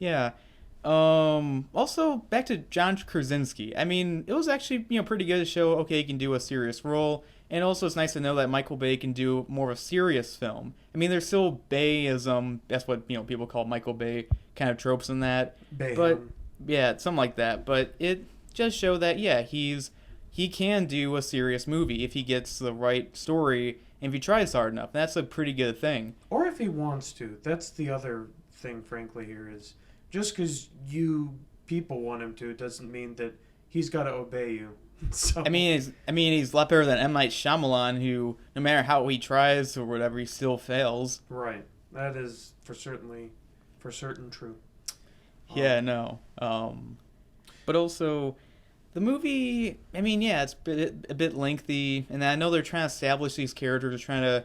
Yeah. Also, back to John Krasinski. I mean, it was actually pretty good to show. Okay, he can do a serious role, and also it's nice to know that Michael Bay can do more of a serious film. I mean, there's still Bayism. That's what people call Michael Bay kind of tropes in that. But Bayham. yeah, something like that. But it just showed that yeah, he can do a serious movie if he gets the right story and if he tries hard enough. That's a pretty good thing. Or if he wants to. That's the other thing, frankly, here is just because you people want him to, it doesn't mean that he's got to obey you. So, He's a lot better than M. Night Shyamalan, who no matter how he tries or whatever, he still fails. right. That is for certain true. Yeah, Um, no. But also the movie. I mean, yeah, it's a bit lengthy, and I know they're trying to establish these characters, they're trying to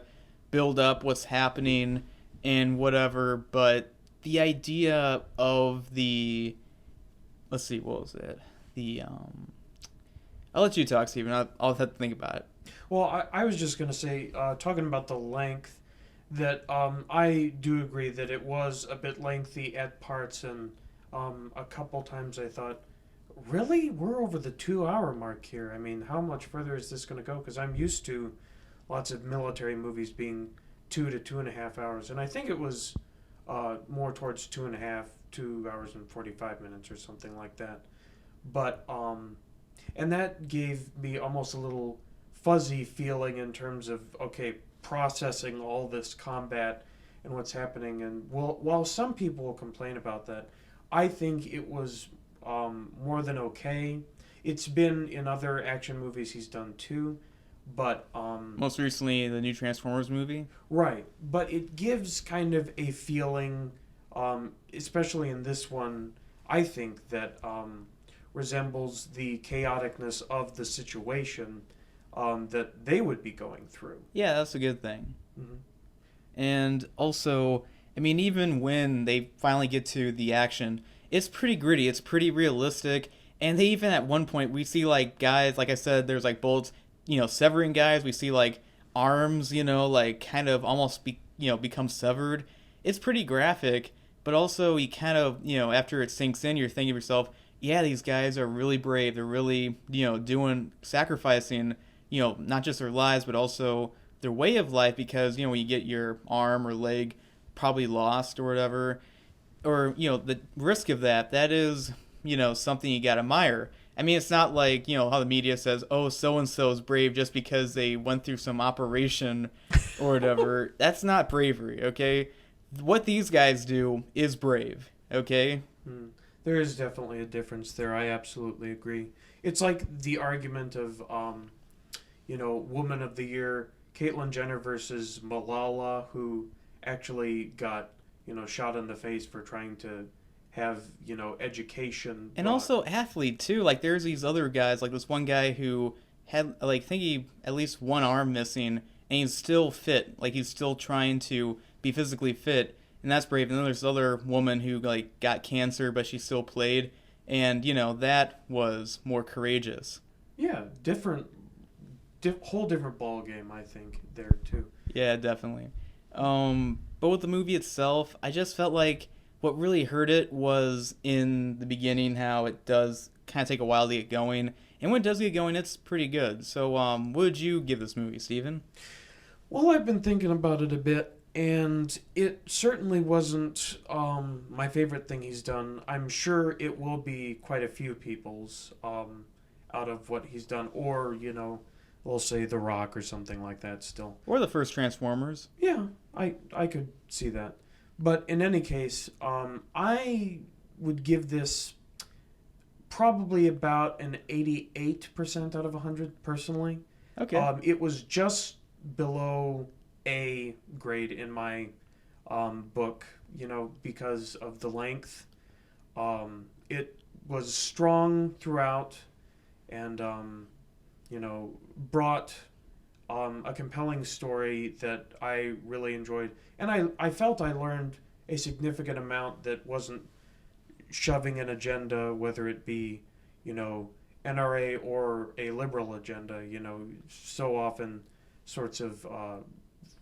build up what's happening and whatever. But the idea of the let's see, what was it? The I'll let you talk, Steven. I'll have to think about it. well, I was just going to say, talking about the length, that I do agree that it was a bit lengthy at parts, and a couple times I thought, really? We're over the 2 hour mark here. I mean, how much further is this going to go? Because I'm used to lots of military movies being 2 to 2.5 hours, and I think it was more towards 2.5, 2 hours and 45 minutes or something like that. But and that gave me almost a little fuzzy feeling in terms of okay, processing all this combat and what's happening. And while some people will complain about that, I think it was more than okay. It's been in other action movies he's done too, but Most recently, the new Transformers movie. right. But it gives kind of a feeling, especially in this one, I think that resembles the chaoticness of the situation that they would be going through. Yeah, that's a good thing. Mm-hmm. And also, I mean, even when they finally get to the action, it's pretty gritty. It's pretty realistic. And they even at one point we see like guys, like I said, there's like bullets, severing guys. We see like arms, like kind of almost become severed. It's pretty graphic, but also you kind of, after it sinks in, you're thinking to yourself, yeah, these guys are really brave. They're really, doing sacrificing, not just their lives, but also their way of life because, when you get your arm or leg probably lost or whatever, or, the risk of that is, something you got to admire. I mean, it's not like, how the media says, oh, so and so is brave just because they went through some operation or whatever. That's not bravery, okay? What these guys do is brave, okay? Hmm. There is definitely a difference there. I absolutely agree. It's like the argument of, Woman of the Year, Caitlyn Jenner versus Malala, who actually got, shot in the face for trying to have, education. And also athlete too. Like there's these other guys, like this one guy who had like I think he at least one arm missing, and he's still fit. Like he's still trying to be physically fit, and that's brave. And then there's this other woman who like got cancer, but she still played, and that was more courageous. Yeah, whole different ball game, I think, there too. Yeah, definitely. But with the movie itself, I just felt like what really hurt it was in the beginning how it does kind of take a while to get going, and when it does get going, it's pretty good. So, what would you give this movie, Steven? Well, I've been thinking about it a bit, and it certainly wasn't my favorite thing he's done. I'm sure it will be quite a few people's out of what he's done, or, we'll say The Rock or something like that still. Or the first Transformers? Yeah, I could see that. But in any case, I would give this probably about an 88% out of 100 personally. Okay. It was just below A grade in my book, because of the length. It was strong throughout and, brought a compelling story that I really enjoyed. And I felt I learned a significant amount that wasn't shoving an agenda, whether it be, NRA or a liberal agenda. So often sorts of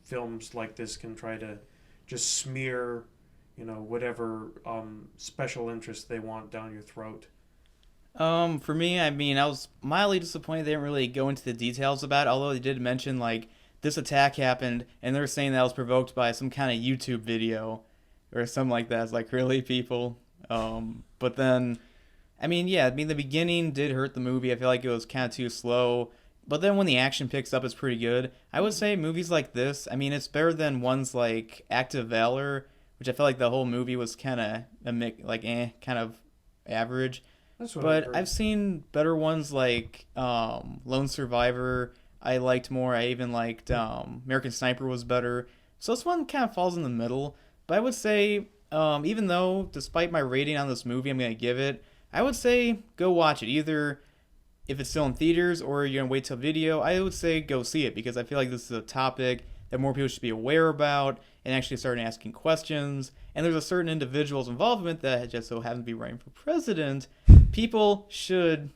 films like this can try to just smear, whatever special interest they want down your throat. For me, I mean, I was mildly disappointed they didn't really go into the details about it, although they did mention, like, this attack happened, and they're saying that was provoked by some kind of YouTube video or something like that. It's like, really, people? But then, I mean, yeah, I mean, the beginning did hurt the movie. I feel like it was kind of too slow. But then when the action picks up, it's pretty good. I would say movies like this, I mean, it's better than ones like Act of Valor, which I felt like the whole movie was kind of, kind of average. That's what I've But heard. I've seen better ones like Lone Survivor. I liked more. I even liked American Sniper was better. So this one kind of falls in the middle. But I would say, even though, despite my rating on this movie, I'm going to give it, I would say go watch it. Either if it's still in theaters or you're going to wait till video, I would say go see it because I feel like this is a topic that more people should be aware about and actually start asking questions. And there's a certain individual's involvement that just so happens to be running for president. People should,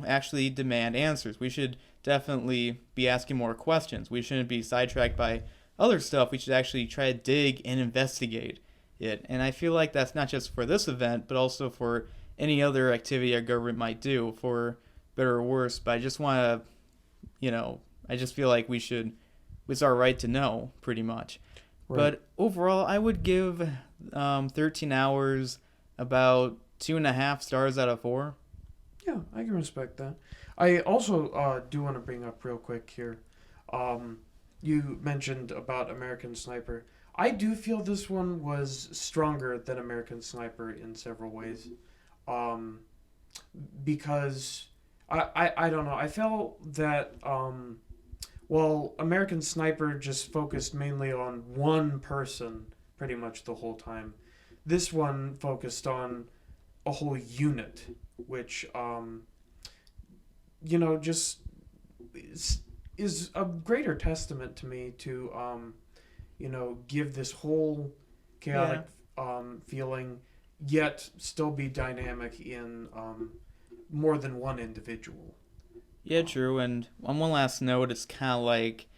actually demand answers. We should definitely be asking more questions. We shouldn't be sidetracked by other stuff. We should actually try to dig and investigate it. And I feel like that's not just for this event, but also for any other activity our government might do, for better or worse. But I just want to, I just feel like it's our right to know, pretty much. Right. But overall, I would give 13 Hours about 2.5 stars out of 4. Yeah, I can respect that. I also do want to bring up real quick here. You mentioned about American Sniper. I do feel this one was stronger than American Sniper in several ways. Um, because I don't know. I felt that well, American Sniper just focused mainly on one person pretty much the whole time. This one focused on a whole unit, which just is a greater testament to me to give this whole chaotic feeling, yet still be dynamic in more than one individual. Yeah, true. And on one last note, it's kind of like,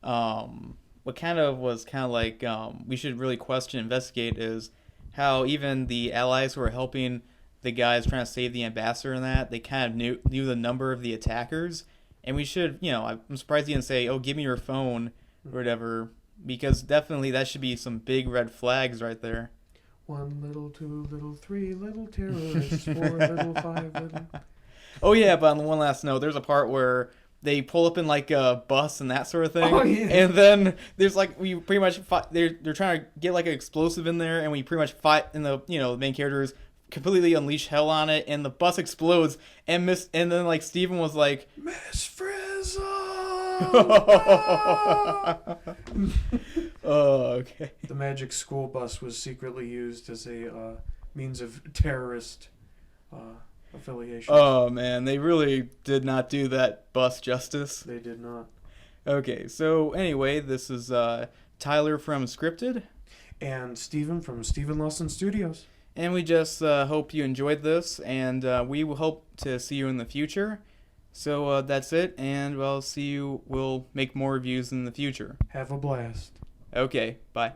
what kind of was kind of like, we should really question, investigate is how even the allies who are helping the guys trying to save the ambassador and that, they kind of knew the number of the attackers. And we should, I'm surprised you didn't say, oh, give me your phone or whatever, because definitely that should be some big red flags right there. 1 little, 2 little, 3 little terrorists, 4 little, 5 little. Oh yeah, but on one last note, there's a part where they pull up in like a bus and that sort of thing. Oh, yeah. And then there's like we pretty much fight, they're trying to get like an explosive in there, and we pretty much fight. And the the main characters completely unleash hell on it, and the bus explodes. And then like Steven was like, Miss Frizzle! oh okay. The magic school bus was secretly used as a means of terrorist affiliation. Oh man, they really did not do that bus justice. They did not. Okay, so anyway, this is Tyler from Scripted. And Steven from Steven Lawson Studios. And we just hope you enjoyed this, and we will hope to see you in the future. So that's it, and we'll see you. We'll make more reviews in the future. Have a blast. Okay, bye.